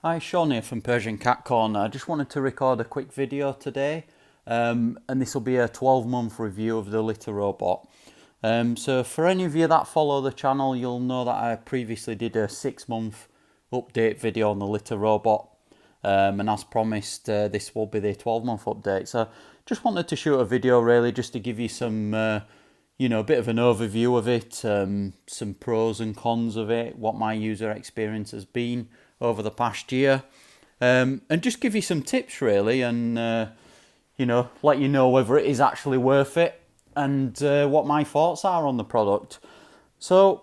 Hi, Sean here from Persian Cat Corner. I just wanted to record a quick video today, and this will be a 12-month review of the litter robot. So for any of you that follow the channel, you'll know that I previously did a 6-month update video on the litter robot, and as promised, this will be the 12-month update. So just wanted to shoot a video really just to give you some, a bit of an overview of it, some pros and cons of it, what my user experience has been over the past year, and just give you some tips really, and let you know whether it is actually worth it and what my thoughts are on the product. So,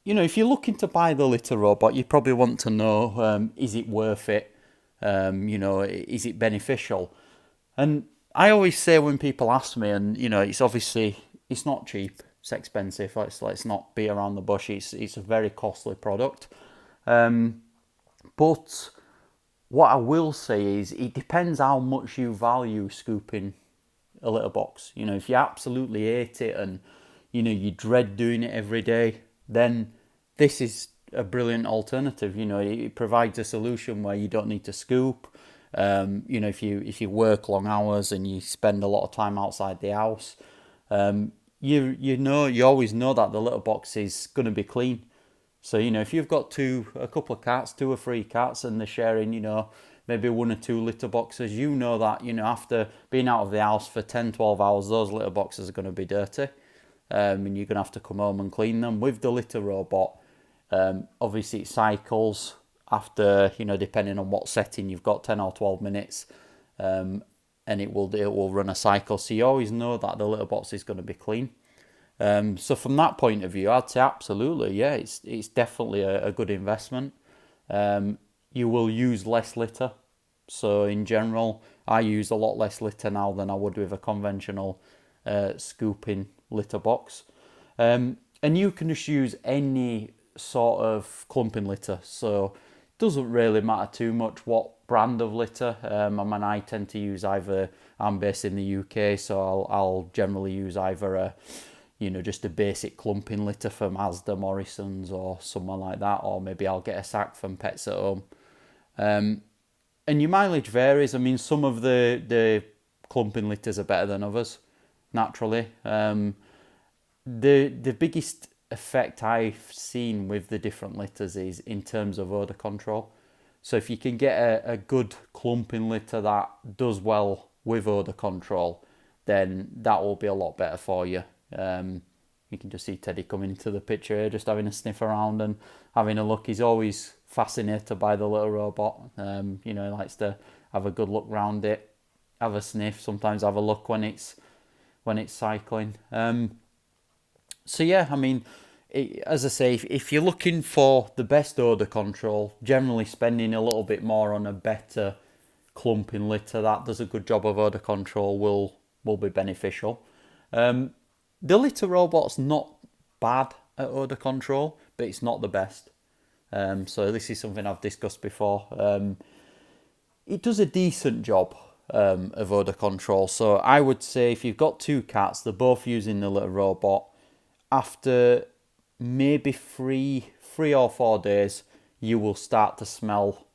if you're looking to buy the litter robot, you probably want to know, is it worth it? Is it beneficial? And I always say when people ask me, and it's not cheap, it's expensive. Let's not be around the bush. It's a very costly product. But what I will say is it depends how much you value scooping a litter box. If you absolutely hate it and you dread doing it every day, then this is a brilliant alternative. It provides a solution where you don't need to scoop. If you work long hours and you spend a lot of time outside the house, you always know that the litter box is going to be clean. So, if you've got a couple of cats, 2 or 3 cats, and they're sharing, maybe 1 or 2 litter boxes, that, after being out of the house for 10, 12 hours, those litter boxes are going to be dirty. And you're going to have to come home and clean them. With the litter robot, obviously it cycles after, depending on what setting you've got, 10 or 12 minutes, and it will run a cycle. So you always know that the litter box is going to be clean. So from that point of view, I'd say absolutely, yeah, it's definitely a good investment. You will use less litter. So in general, I use a lot less litter now than I would with a conventional scooping litter box. And you can just use any sort of clumping litter. So it doesn't really matter too much what brand of litter. I tend to use I'm based in the UK, so I'll generally use either just a basic clumping litter from Asda, Morrison's or someone like that, or maybe I'll get a sack from Pets at Home. And your mileage varies. I mean, some of the clumping litters are better than others, naturally. The biggest effect I've seen with the different litters is in terms of odour control. So if you can get a good clumping litter that does well with odour control, then that will be a lot better for you. You can just see Teddy coming into the picture here, just having a sniff around and having a look. He's always fascinated by the little robot. He likes to have a good look round it, have a sniff, sometimes have a look when it's cycling. So yeah, I mean, as I say, if you're looking for the best odour control, generally spending a little bit more on a better clumping litter that does a good job of odour control will be beneficial. The litter robot's not bad at odour control, but it's not the best. So this is something I've discussed before. It does a decent job of odour control. So I would say if you've got 2 cats, they're both using the litter robot, after maybe 3 or 4 days, you will start to smell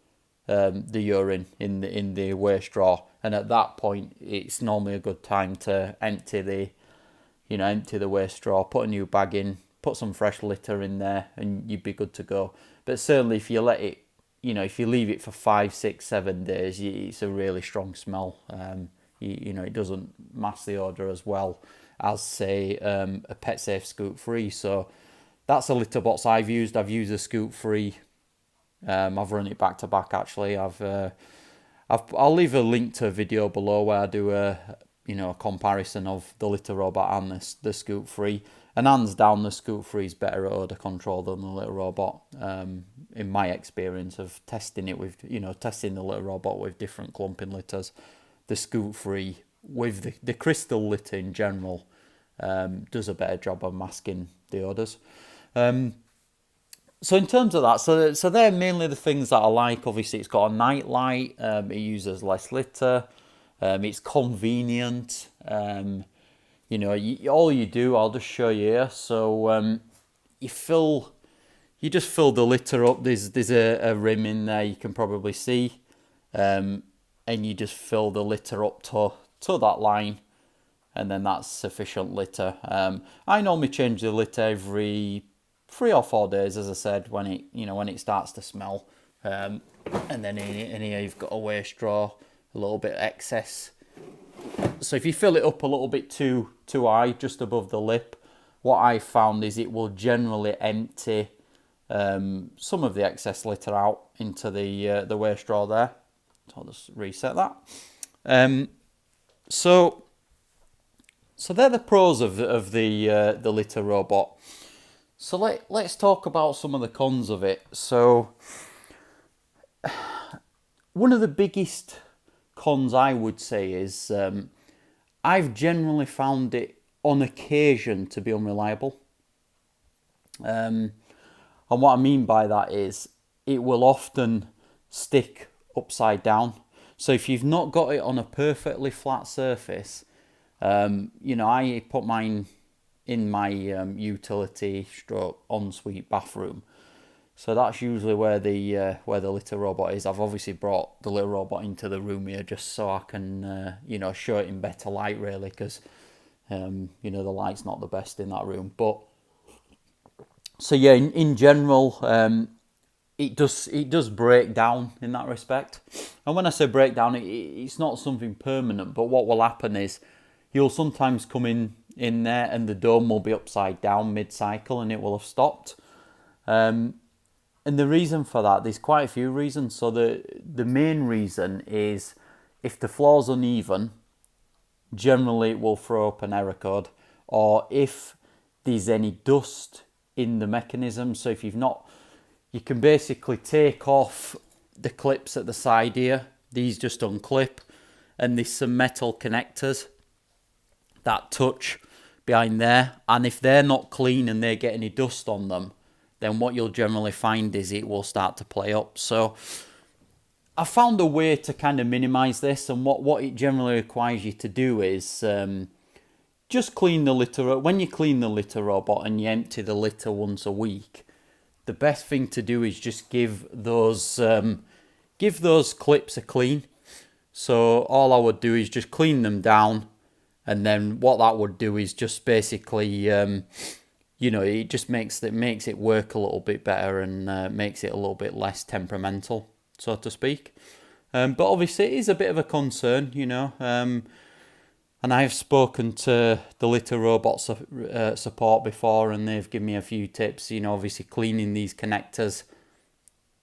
the urine in the waste drawer. And at that point, it's normally a good time to empty the waste straw, put a new bag in, put some fresh litter in there, and you'd be good to go. But certainly if you let it, if you leave it for 5, 6, 7 days, it's a really strong smell. It doesn't mask the odour as well as, say, a Pet Safe Scoop Free. So that's a litter box I've used. I've used a Scoop Free. I've run it back to back actually. I'll leave a link to a video below where I do a comparison of the litter robot and the Scoop Free. And hands down, the Scoop Free is better at odour control than the litter robot. In my experience of testing it with, testing the litter robot with different clumping litters, the Scoop Free with the crystal litter in general does a better job of masking the odours. So in terms of that, so they're mainly the things that I like. Obviously, it's got a night light. It uses less litter. It's convenient. All you do, I'll just show you here. So you fill you just fill the litter up. There's a rim in there you can probably see, and you just fill the litter up to that line, and then that's sufficient litter. I normally change the litter every 3 or 4 days, as I said, when it starts to smell. And then in here you've got a waste straw, a little bit excess. So if you fill it up a little bit too high, just above the lip, what I found is it will generally empty some of the excess litter out into the waste straw there. So I'll just reset that. So they're the pros of the litter robot. So let's talk about some of the cons of it. So one of the biggest cons I would say is I've generally found it on occasion to be unreliable. And what I mean by that is it will often stick upside down. So if you've not got it on a perfectly flat surface, I put mine in my utility stroke ensuite bathroom. So that's usually where the litter robot is. I've obviously brought the litter robot into the room here just so I can show it in better light, really, because the light's not the best in that room. But so yeah, in general, it does break down in that respect. And when I say break down, it's not something permanent. But what will happen is you'll sometimes come in there and the dome will be upside down mid-cycle and it will have stopped. And the reason for that, there's quite a few reasons. So the main reason is if the floor's uneven, generally it will throw up an error code. Or if there's any dust in the mechanism, so if you've not, you can basically take off the clips at the side here. These just unclip, and there's some metal connectors that touch behind there. And if they're not clean and they get any dust on them, then what you'll generally find is it will start to play up. So I found a way to kind of minimize this, and what it generally requires you to do is just clean the litter. When you clean the litter robot and you empty the litter once a week, the best thing to do is just give those clips a clean. So all I would do is just clean them down, and then what that would do is just basically it just makes it work a little bit better and makes it a little bit less temperamental, so to speak. But obviously it is a bit of a concern, and I've spoken to the litter robot support before, and they've given me a few tips. Obviously cleaning these connectors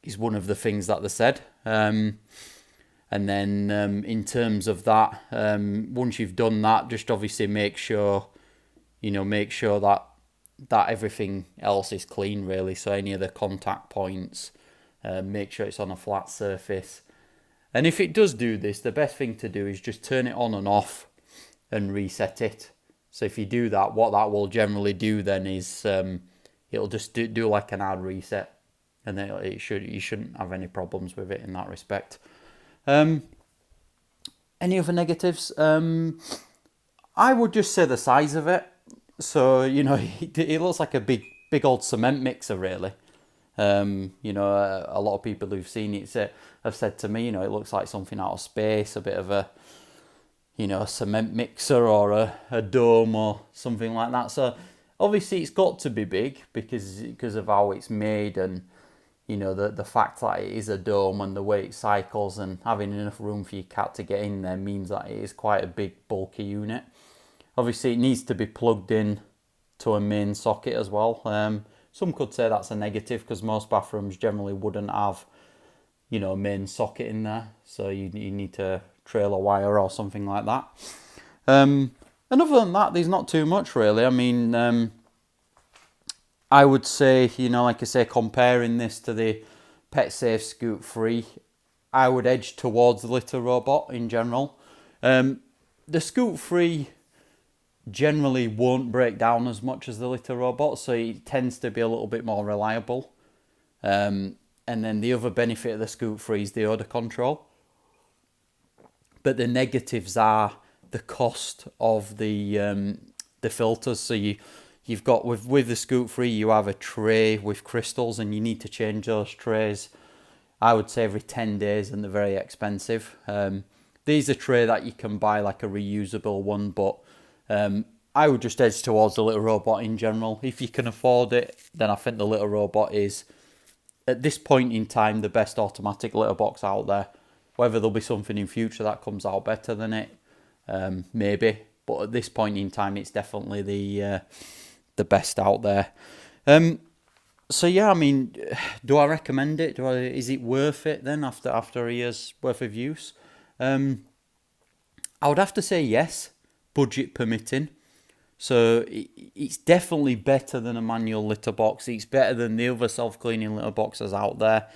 is one of the things that they said. And then in terms of that, once you've done that, just obviously make sure that everything else is clean, really. So any of the contact points, make sure it's on a flat surface. And if it does do this, the best thing to do is just turn it on and off and reset it. So if you do that, what that will generally do then is it'll just do like an hard reset, and then you shouldn't have any problems with it in that respect. Any other negatives? I would just say the size of it. So it looks like a big old cement mixer, really. A lot of people who've seen it have said to me, it looks like something out of space, a bit of a cement mixer or a dome or something like that. So obviously it's got to be big because of how it's made, and the fact that it is a dome and the way it cycles, and having enough room for your cat to get in there means that it is quite a big bulky unit. Obviously it needs to be plugged in to a main socket as well. Some could say that's a negative because most bathrooms generally wouldn't have a main socket in there, so you need to trail a wire or something like that. And other than that, there's not too much, really. I mean, I would say, like I say, comparing this to the PetSafe Scoop 3, I would edge towards the litter robot in general. The Scoop 3 generally won't break down as much as the litter robot, so it tends to be a little bit more reliable. And then the other benefit of the Scoop 3 is the odor control. But the negatives are the cost of the filters. So You've got with the Scoot Free, you have a tray with crystals, and you need to change those trays. I would say every 10 days, and they're very expensive. These are tray that you can buy like a reusable one, but I would just edge towards the little robot in general. If you can afford it, then I think the little robot is, at this point in time, the best automatic litter box out there. Whether there'll be something in future that comes out better than it, maybe. But at this point in time, it's definitely the best out there. So yeah, I mean, do I recommend it? Is it worth it then after a year's worth of use? I would have to say yes, budget permitting. So it's definitely better than a manual litter box. It's better than the other self-cleaning litter boxes out there.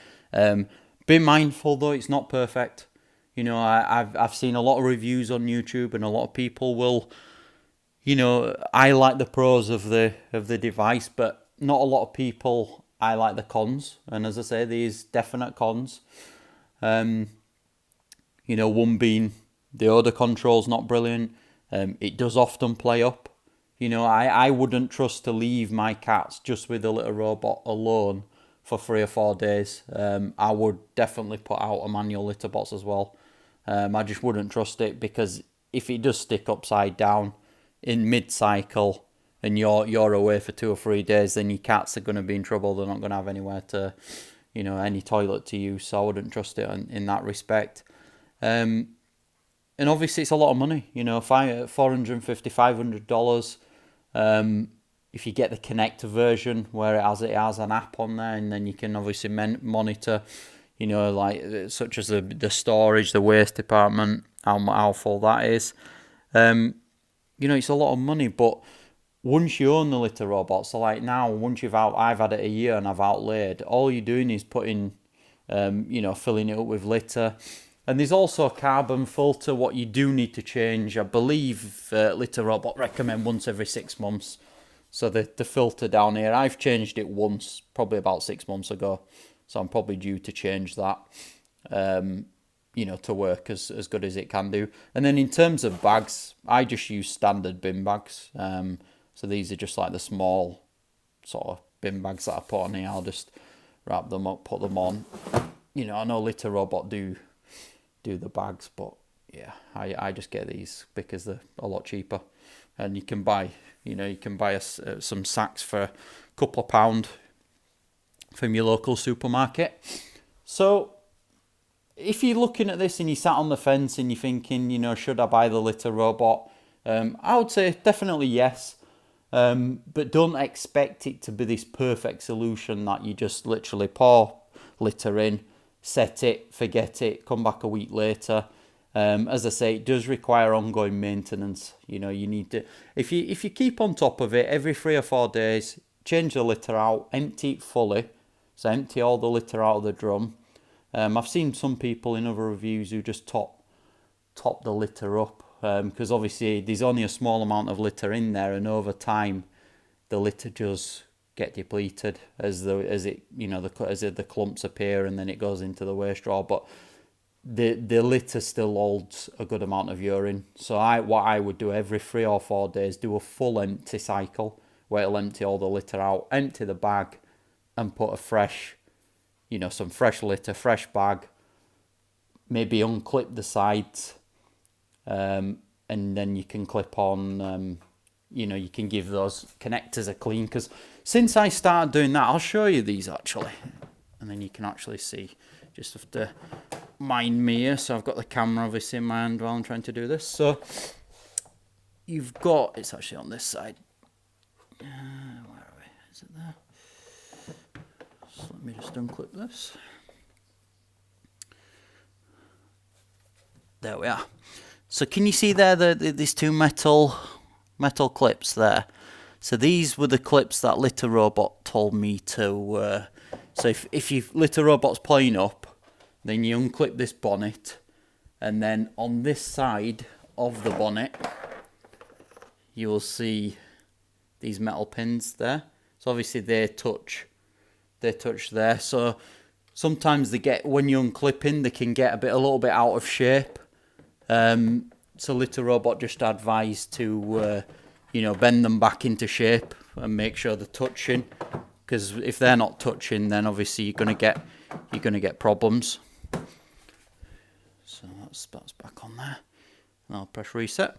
Be mindful though, it's not perfect. You know, I've seen a lot of reviews on YouTube, and a lot of people will, you know, I like the pros of the device, but not a lot of people I like the cons. And as I say, these definite cons. You know, one being the odor control's not brilliant. It does often play up. You know, I wouldn't trust to leave my cats just with the little robot alone for 3 or 4 days. I would definitely put out a manual litter box as well. I just wouldn't trust it, because if it does stick upside down in mid-cycle and you're away for 2 or 3 days, then your cats are going to be in trouble. They're not going to have anywhere to, you know, any toilet to use. So I wouldn't trust it in that respect. And obviously it's a lot of money, you know, $450, $500. If you get the connector version where it has an app on there, and then you can obviously monitor, you know, like such as the storage, the waste department, how full that is. You know, it's a lot of money, but once you own the litter robot, so like now, I've had it a year and I've outlaid, all you're doing is putting, you know, filling it up with litter. And there's also a carbon filter. What you do need to change, I believe, Litter Robot recommend once every 6 months. So the filter down here, I've changed it once, probably about 6 months ago. So I'm probably due to change that, you know, to work as good as it can do. And then in terms of bags, I just use standard bin bags. So these are just like the small sort of bin bags that I put on here. I'll just wrap them up, put them on. You know, I know Litter Robot do the bags, but yeah, I just get these because they're a lot cheaper, and you can buy some sacks for a couple of £1 from your local supermarket. So if you're looking at this and you sat on the fence and you're thinking, you know, should I buy the litter robot? I would say definitely yes, but don't expect it to be this perfect solution that you just literally pour litter in, set it, forget it, come back a week later. As I say, it does require ongoing maintenance. You know, you need to, if you keep on top of it every 3 or 4 days, change the litter out, empty it fully. So empty all the litter out of the drum. I've seen some people in other reviews who just top the litter up, because obviously there's only a small amount of litter in there, and over time the litter does get depleted as the clumps appear, and then it goes into the waste drawer. But the litter still holds a good amount of urine. So what I would do every 3 or 4 days, do a full empty cycle where it'll empty all the litter out, empty the bag, and put a fresh, some fresh litter, fresh bag, maybe unclip the sides, and then you can clip on, you can give those connectors a clean. Because since I started doing that, I'll show you these actually, and then you can actually see. Just have to mind me here. So I've got the camera obviously in my hand while I'm trying to do this. So you've got, it's actually on this side. Where are we? Is it there? So let me just unclip this. There we are. So can you see there these two metal clips there? So these were the clips that Litter Robot told me to. So if your Litter Robot's playing up, then you unclip this bonnet, and then on this side of the bonnet, you will see these metal pins there. So obviously they touch there. So sometimes when you're unclipping, they can get a little bit out of shape. So Litter Robot just advised to you know, bend them back into shape and make sure they're touching, because if they're not touching, then obviously you're gonna get problems. So that's back on there, and I'll press reset.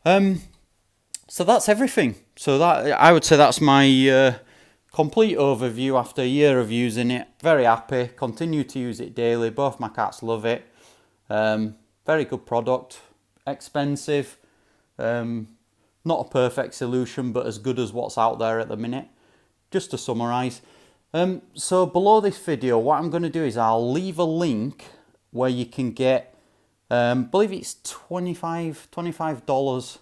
So that's everything. So that, I would say, that's my complete overview after a year of using it. Very happy. Continue to use it daily. Both my cats love it. Very good product. Expensive. Not a perfect solution, but as good as what's out there at the minute. Just to summarise. So below this video, what I'm going to do is I'll leave a link where you can get, I believe it's $25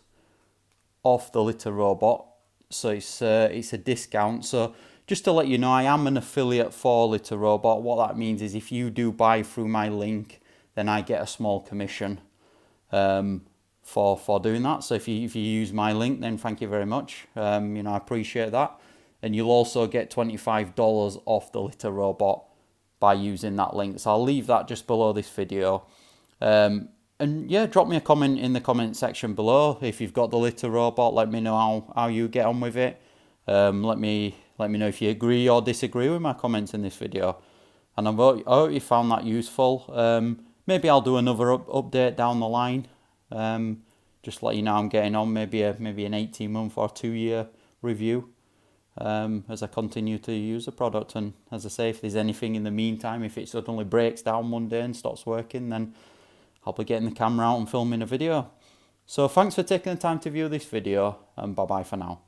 off the litter robot. So it's a discount. So just to let you know, I am an affiliate for Litter Robot. What that means is if you do buy through my link, then I get a small commission for doing that. So if you use my link, then thank you very much. You know, I appreciate that. And you'll also get $25 off the Litter Robot by using that link. So I'll leave that just below this video. And yeah, drop me a comment in the comment section below. If you've got the Litter Robot, let me know how you get on with it. Let me know if you agree or disagree with my comments in this video. And I hope you found that useful. Maybe I'll do another update down the line. Just let you know I'm getting on. Maybe an 18-month or 2-year review as I continue to use the product. And as I say, if there's anything in the meantime, if it suddenly breaks down one day and stops working, then I'll be getting the camera out and filming a video. So thanks for taking the time to view this video, and bye bye for now.